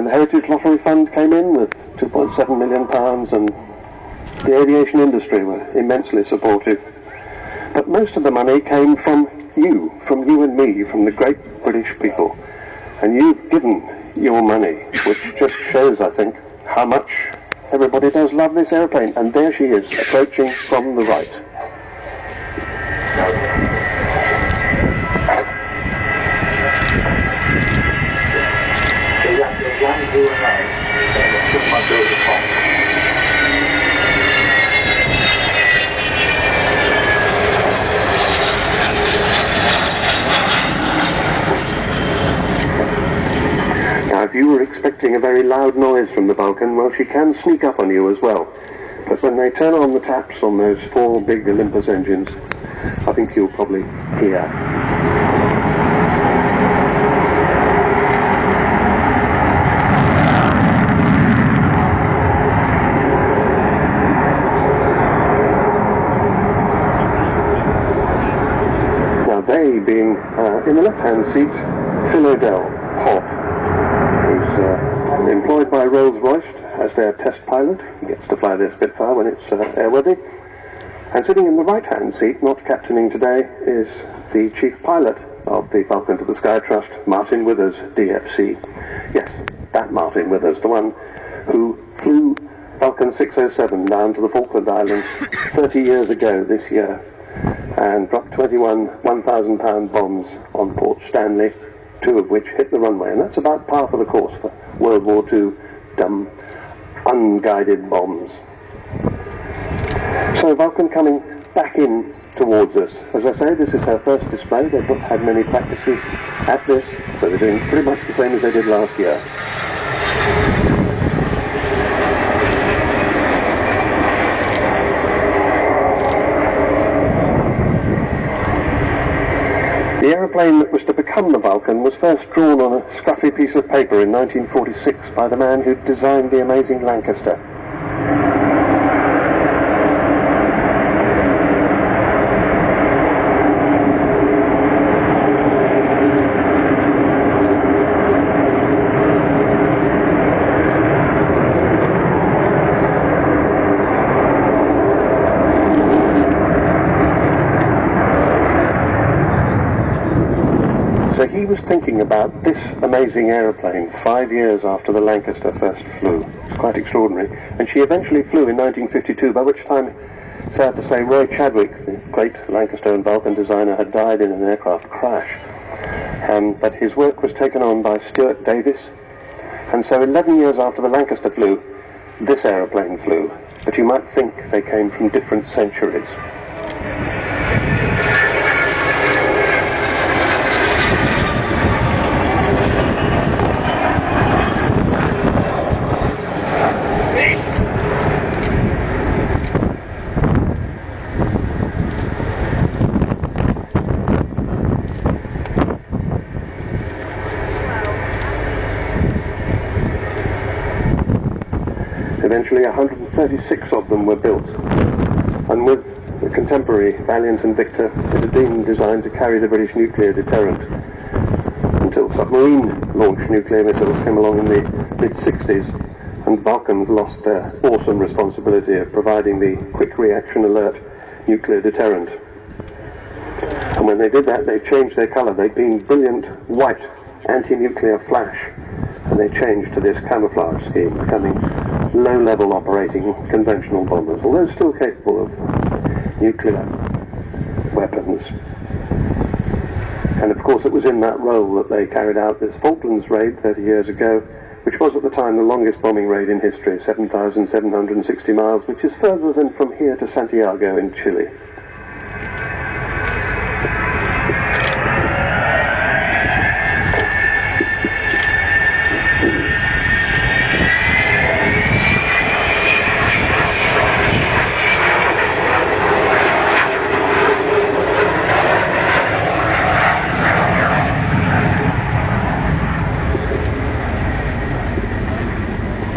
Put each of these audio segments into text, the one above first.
the Heritage Lottery Fund came in with £2.7 million, and the aviation industry were immensely supportive. But most of the money came from you and me, from the great British people. And you've given your money, which just shows, I think, how much everybody does love this airplane. And there she is, approaching from the right. Now, if you were expecting a very loud noise from the Vulcan, well, she can sneak up on you as well. But when they turn on the taps on those 4 big Olympus engines, I think you'll probably hear. Now, they being in the left-hand seat, Phil O'Dell, Hoff, employed by Rolls-Royce as their test pilot. He gets to fly their Spitfire when it's airworthy. And sitting in the right-hand seat, not captaining today, is the chief pilot of the Vulcan to the Sky Trust, Martin Withers, DFC. Yes, that Martin Withers, the one who flew Vulcan 607 down to the Falkland Islands 30 years ago this year and dropped 21 1,000-pound bombs on Port Stanley, 2 of which hit the runway. And that's about par for the course for World War II dumb, unguided bombs. So Vulcan coming back in towards us. As I say, this is her first display. They've not had many practices at this, so they're doing pretty much the same as they did last year. The aeroplane that was to become the Vulcan was first drawn on a scruffy piece of paper in 1946 by the man who designed the amazing Lancaster. So he was thinking about this amazing aeroplane 5 years after the Lancaster first flew. It's quite extraordinary. And she eventually flew in 1952, by which time, sad to say, Roy Chadwick, the great Lancaster and Vulcan designer, had died in an aircraft crash. But his work was taken on by Stuart Davis. And so 11 years after the Lancaster flew, this aeroplane flew. But you might think they came from different centuries. Eventually 136 of them were built, and with the contemporary Valiant and Victor, it had been designed to carry the British nuclear deterrent until submarine-launched nuclear missiles came along in the mid-60s, and Vulcans lost their awesome responsibility of providing the quick reaction alert nuclear deterrent. And when they did that, they changed their colour. They'd been brilliant white anti-nuclear flash, and they changed to this camouflage scheme, becoming low-level operating conventional bombers, although still capable of nuclear weapons. And of course it was in that role that they carried out this Falklands raid 30 years ago, which was at the time the longest bombing raid in history, 7,760 miles, which is further than from here to Santiago in Chile.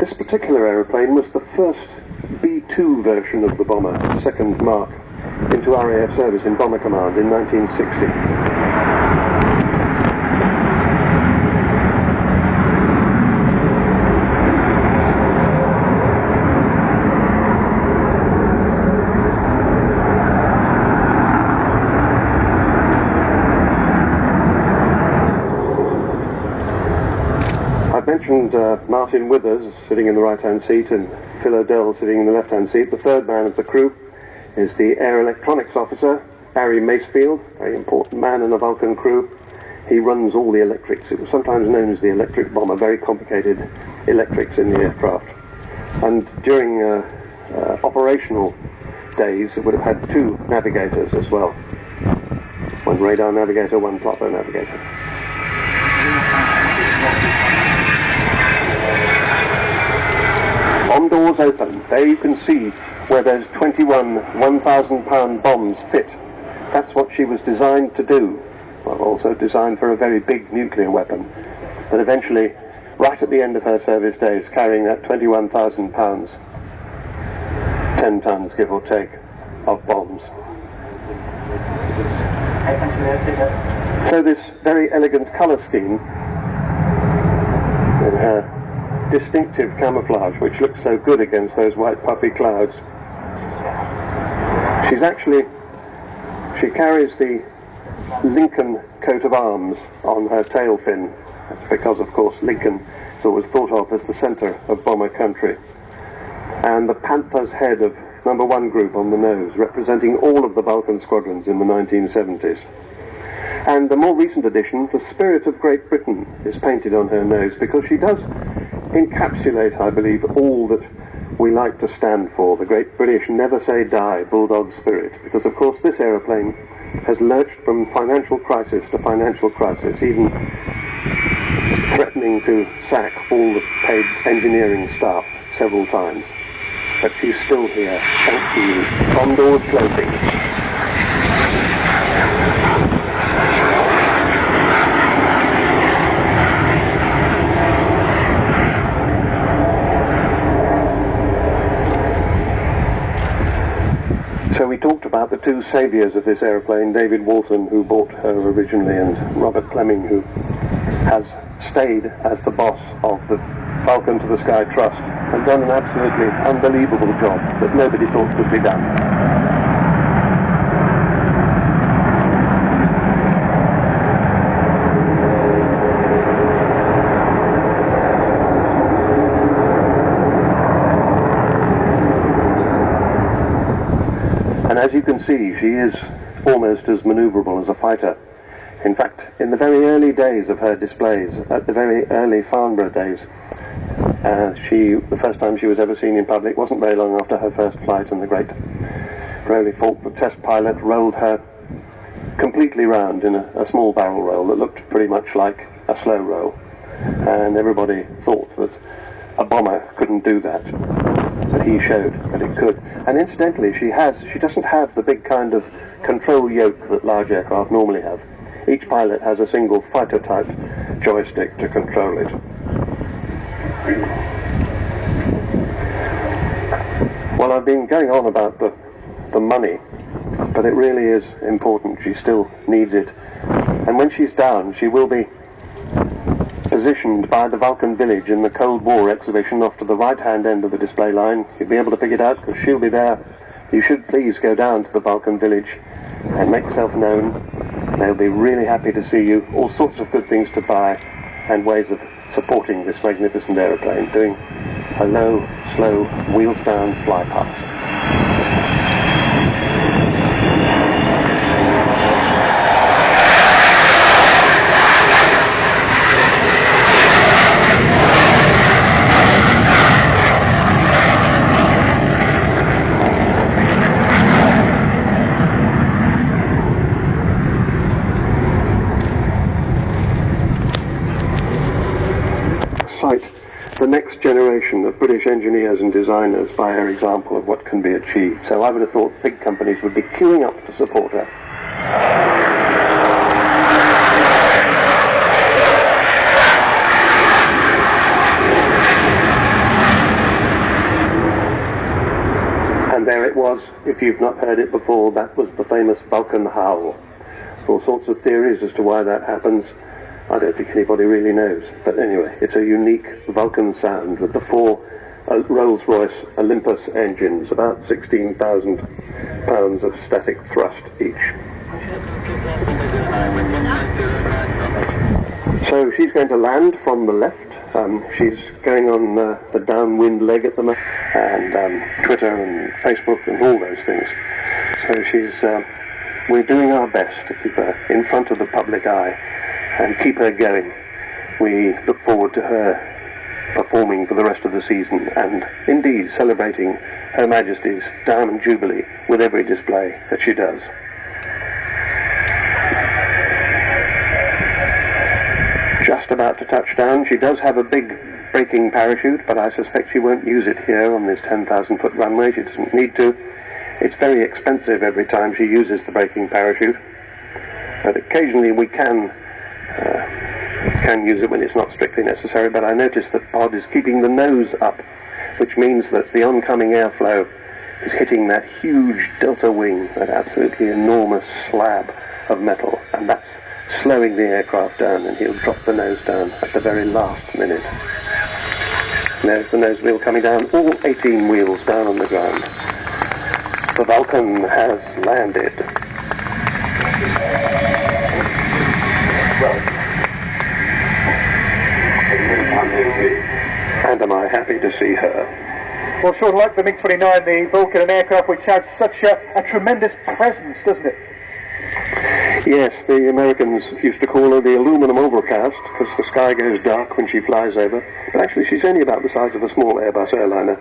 This particular aeroplane was the first B-2 version of the bomber, second Mark, into RAF service in Bomber Command in 1960. mentioned Martin Withers sitting in the right-hand seat and Phil O'Dell sitting in the left-hand seat. The third man of the crew is the Air Electronics Officer, Barry Macefield, very important man in the Vulcan crew. He runs all the electrics. It was sometimes known as the electric bomber, very complicated electrics in the aircraft. And during operational days, it would have had two navigators as well. One radar navigator, one topo navigator. Bomb doors open. There you can see where those 21 1,000-pound bombs fit. That's what she was designed to do. Well, also designed for a very big nuclear weapon. But eventually, right at the end of her service days, carrying that 21,000 pounds, 10 tons, give or take, of bombs. So this very elegant colour scheme, in her distinctive camouflage, which looks so good against those white puffy clouds, she carries the Lincoln coat of arms on her tail fin. That's because, of course, Lincoln is always thought of as the centre of bomber country. And the panther's head of number 1 group on the nose, representing all of the Vulcan squadrons in the 1970s. And the more recent addition, the spirit of Great Britain, is painted on her nose because she does encapsulate, I believe, all that we like to stand for, the great British never say die bulldog spirit, because of course this aeroplane has lurched from financial crisis to financial crisis, even threatening to sack all the paid engineering staff several times. But she's still here, thanks to you. Bomb doors closing. So we talked about the two saviours of this aeroplane, David Walton, who bought her originally, and Robert Fleming, who has stayed as the boss of the Vulcan to the Sky Trust and done an absolutely unbelievable job that nobody thought could be done. And as you can see, she is almost as manoeuvrable as a fighter. In fact, in the very early days of her displays, at the very early Farnborough days, the first time she was ever seen in public wasn't very long after her first flight, and the great Rowley Falk, the test pilot, rolled her completely round in a small barrel roll that looked pretty much like a slow roll. And everybody thought that a bomber couldn't do that. But he showed that it could. And incidentally, she doesn't have the big kind of control yoke that large aircraft normally have. Each pilot has a single fighter-type joystick to control it. Well, I've been going on about the money, but it really is important. She still needs it. And when she's down, she will be positioned by the Vulcan Village in the Cold War exhibition off to the right-hand end of the display line. You'll be able to pick it out because she'll be there. You should please go down to the Vulcan Village and make yourself known. They'll be really happy to see you. All sorts of good things to buy and ways of supporting this magnificent aeroplane, doing a low, slow, wheels down fly past. The next generation of British engineers and designers by her example of what can be achieved. So I would have thought big companies would be queuing up to support her. And there it was. If you've not heard it before, that was the famous Vulcan howl. All sorts of theories as to why that happens. I don't think anybody really knows. But anyway, it's a unique Vulcan sound with the 4 Rolls-Royce Olympus engines, about 16,000 pounds of static thrust each. So she's going to land from the left She's going on the downwind leg at the moment, and Twitter and Facebook and all those things. So we're doing our best to keep her in front of the public eye and keep her going. We look forward to her performing for the rest of the season and indeed celebrating Her Majesty's Diamond Jubilee with every display that she does. Just about to touch down. She does have a big braking parachute, but I suspect she won't use it here on this 10,000-foot runway. She doesn't need to. It's very expensive every time she uses the braking parachute, but occasionally we can use it when it's not strictly necessary. But I notice that Pod is keeping the nose up, which means that the oncoming airflow is hitting that huge delta wing, that absolutely enormous slab of metal, and that's slowing the aircraft down, and he'll drop the nose down at the very last minute. There's the nose wheel coming down, all 18 wheels down on the ground. The Vulcan has landed. And am I happy to see her? Well, sure, like the MiG-29, the Vulcan, an aircraft which has such a tremendous presence, doesn't it? Yes, the Americans used to call her the aluminum overcast because the sky goes dark when she flies over. But actually, she's only about the size of a small Airbus airliner.